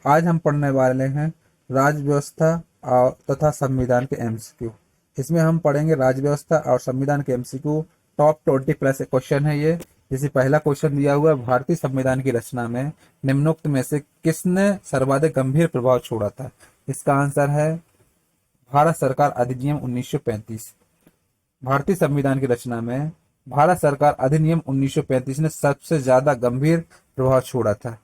आज हम पढ़ने वाले हैं राज्य व्यवस्था और तथा संविधान के एमसीक्यू। इसमें हम पढ़ेंगे राज्य व्यवस्था और संविधान के एमसीक्यू। टॉप 20 प्लस क्वेश्चन है ये। जैसे पहला क्वेश्चन दिया हुआ है, भारतीय संविधान की रचना में निम्नोक्त में से किसने सर्वाधिक गंभीर प्रभाव छोड़ा था? इसका आंसर है भारत सरकार अधिनियम 1935। भारतीय संविधान की रचना में भारत सरकार अधिनियम 1935 ने सबसे ज्यादा गंभीर प्रभाव छोड़ा था।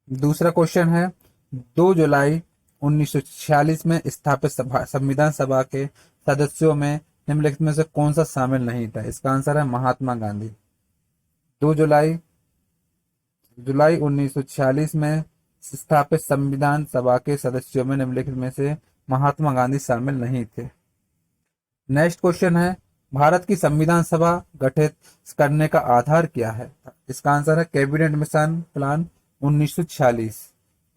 दूसरा क्वेश्चन है, 2 जुलाई 1946 में स्थापित संविधान सभा के सदस्यों में निम्नलिखित में से कौन सा शामिल नहीं था? इसका आंसर है महात्मा गांधी। 2 जुलाई 1946 में स्थापित संविधान सभा के सदस्यों में निम्नलिखित में से महात्मा गांधी शामिल नहीं थे। नेक्स्ट क्वेश्चन है, भारत की संविधान सभा गठित करने का आधार क्या है? इसका आंसर है कैबिनेट मिशन प्लान 1946।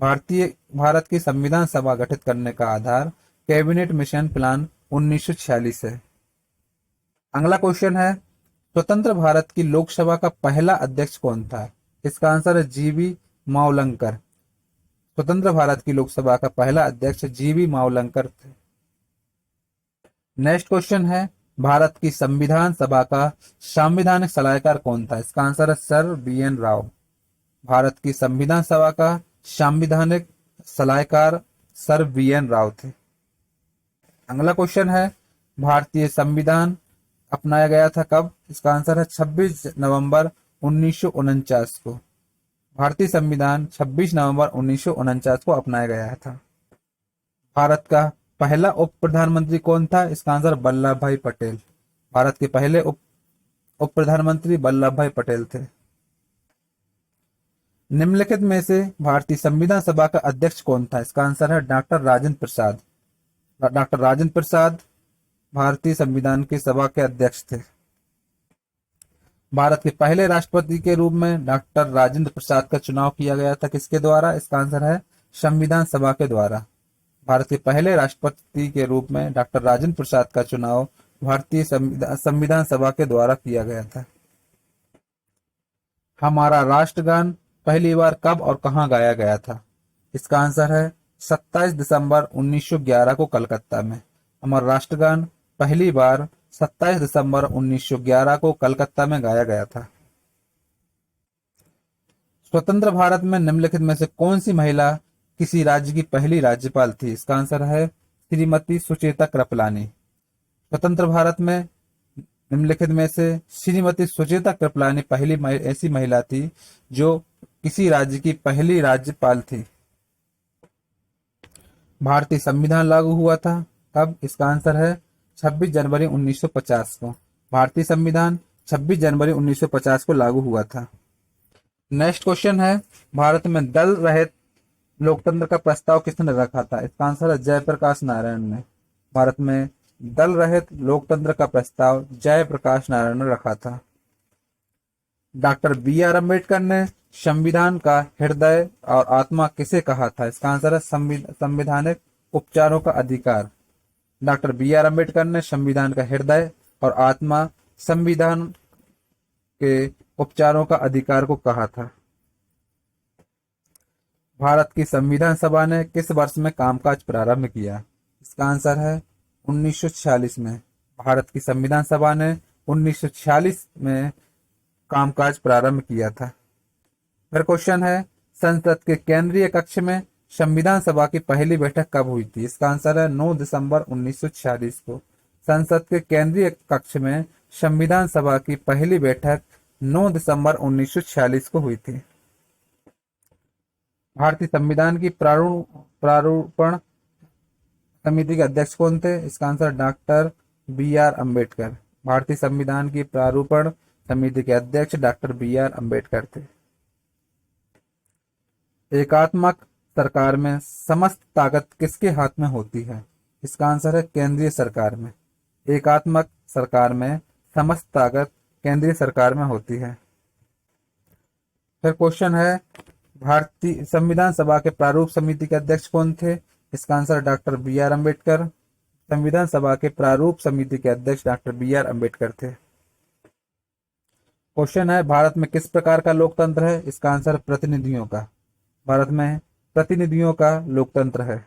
भारत की संविधान सभा गठित करने का आधार कैबिनेट मिशन प्लान 1946 है। अगला क्वेश्चन है, स्वतंत्र भारत की लोकसभा का पहला अध्यक्ष कौन था? इसका आंसर है जीवी मावलंकर। स्वतंत्र भारत की लोकसभा का पहला अध्यक्ष जीवी मावलंकर थे। नेक्स्ट क्वेश्चन है, भारत की संविधान सभा का संवैधानिक सलाहकार कौन था? इसका आंसर है सर BN राव। भारत की संविधान सभा का संवैधानिक सलाहकार सर BN राव थे। अगला क्वेश्चन है, भारतीय संविधान अपनाया गया था कब? इसका आंसर है 26 नवंबर 1949 को। भारतीय संविधान 26 नवंबर 1949 को अपनाया गया था। भारत का पहला उप प्रधानमंत्री कौन था? इसका आंसर वल्लभ भाई पटेल। भारत के पहले उप प्रधानमंत्री वल्लभ भाई पटेल थे। निम्नलिखित में से भारतीय संविधान सभा का अध्यक्ष कौन था? इसका आंसर है डॉक्टर राजेंद्र प्रसाद। डॉक्टर राजेंद्र प्रसाद भारतीय संविधान की सभा के अध्यक्ष थे। भारत के पहले राष्ट्रपति के रूप में डॉक्टर राजेंद्र प्रसाद का चुनाव किया गया था। किसके द्वारा? इसका आंसर है संविधान सभा के द्वारा। भारत के पहले राष्ट्रपति के रूप में डॉक्टर राजेंद्र प्रसाद का चुनाव भारतीय संविधान सभा के द्वारा किया गया था। हमारा राष्ट्रगान पहली बार कब और कहां गाया गया था? इसका आंसर है 27 दिसंबर 1911 को कलकत्ता में। हमारा राष्ट्रगान पहली बार 27 दिसंबर 1911 को कलकत्ता में गाया गया था। स्वतंत्र भारत में निम्नलिखित में से कौन सी महिला किसी राज्य की पहली राज्यपाल थी? इसका आंसर है श्रीमती सुचेता कृपलानी। स्वतंत्र भारत में निम्नलिखित में से श्रीमती सुचेता कृपलानी पहली ऐसी महिला थी जो किसी राज्य की पहली राज्यपाल थी। भारतीय संविधान लागू हुआ था कब? इसका आंसर है 26 जनवरी 1950 को। भारतीय संविधान 26 जनवरी 1950 को लागू हुआ था। नेक्स्ट क्वेश्चन है, भारत में दल रहित लोकतंत्र का प्रस्ताव किसने रखा था? इसका आंसर है जयप्रकाश नारायण ने। भारत में दल रहित लोकतंत्र का प्रस्ताव जयप्रकाश नारायण ने रखा था। डॉक्टर BR अम्बेडकर ने संविधान का हृदय और आत्मा किसे कहा था? इसका आंसर है संवैधानिक उपचारों का अधिकार। डॉक्टर BR अम्बेडकर ने संविधान का हृदय और आत्मा संविधान के उपचारों का अधिकार को कहा था। भारत की संविधान सभा ने किस वर्ष में कामकाज प्रारंभ किया? इसका आंसर है 1946 में। भारत की संविधान सभा ने 1946 में कामकाज प्रारंभ किया था। फिर क्वेश्चन है, संसद के केंद्रीय कक्ष में संविधान सभा की पहली बैठक कब हुई थी? इसका आंसर है 9 दिसंबर 1946 को। संसद के केंद्रीय कक्ष में संविधान सभा की पहली बैठक 9 दिसंबर 1946 को हुई थी। भारतीय संविधान की प्रारूपण समिति के अध्यक्ष कौन थे? इसका आंसर डॉक्टर BR अम्बेडकर। भारतीय संविधान की प्रारूपण समिति के अध्यक्ष डॉक्टर BR अम्बेडकर थे। एकात्मक सरकार में समस्त ताकत किसके हाथ में होती है? इसका आंसर है केंद्रीय सरकार में। एकात्मक सरकार में समस्त ताकत केंद्रीय सरकार में होती है। फिर क्वेश्चन है, भारतीय संविधान सभा के प्रारूप समिति के अध्यक्ष कौन थे? इसका आंसर डॉक्टर BR अम्बेडकर। संविधान सभा के प्रारूप समिति के अध्यक्ष डॉक्टर BR अम्बेडकर थे। क्वेश्चन है, भारत में किस प्रकार का लोकतंत्र है? इसका आंसर प्रतिनिधियों का। भारत में प्रतिनिधियों का लोकतंत्र है?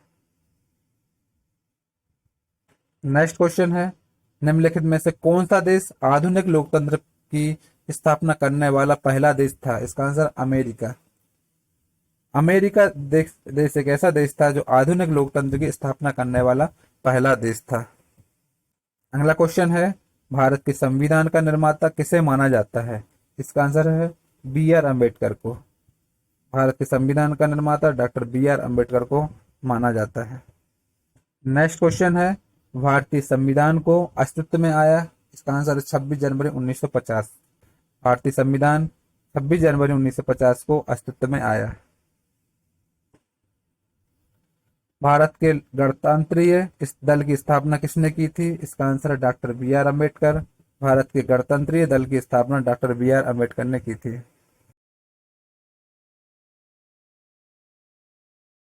नेक्स्ट क्वेश्चन है, निम्नलिखित में से कौन सा देश आधुनिक लोकतंत्र की स्थापना करने वाला पहला देश था? इसका आंसर अमेरिका। अमेरिका देश एक ऐसा देश था जो आधुनिक लोकतंत्र की स्थापना करने वाला पहला देश था। अगला क्वेश्चन है, भारत के संविधान का निर्माता किसे माना जाता है? इसका आंसर है बी आर अम्बेडकर को। भारत के संविधान का निर्माता डॉक्टर बी आर अम्बेडकर को माना जाता है। नेक्स्ट क्वेश्चन है, भारतीय संविधान को अस्तित्व में आया? इसका आंसर है 26 जनवरी 1950। भारतीय संविधान 26 जनवरी 1950 को अस्तित्व में आया। भारत के गणतंत्रीय इस दल की स्थापना किसने की थी? इसका आंसर है doctor B R Ambedkar. Bharat के गणतंत्रीय दल की स्थापना डॉक्टर बी आर अम्बेडकर ने की थी।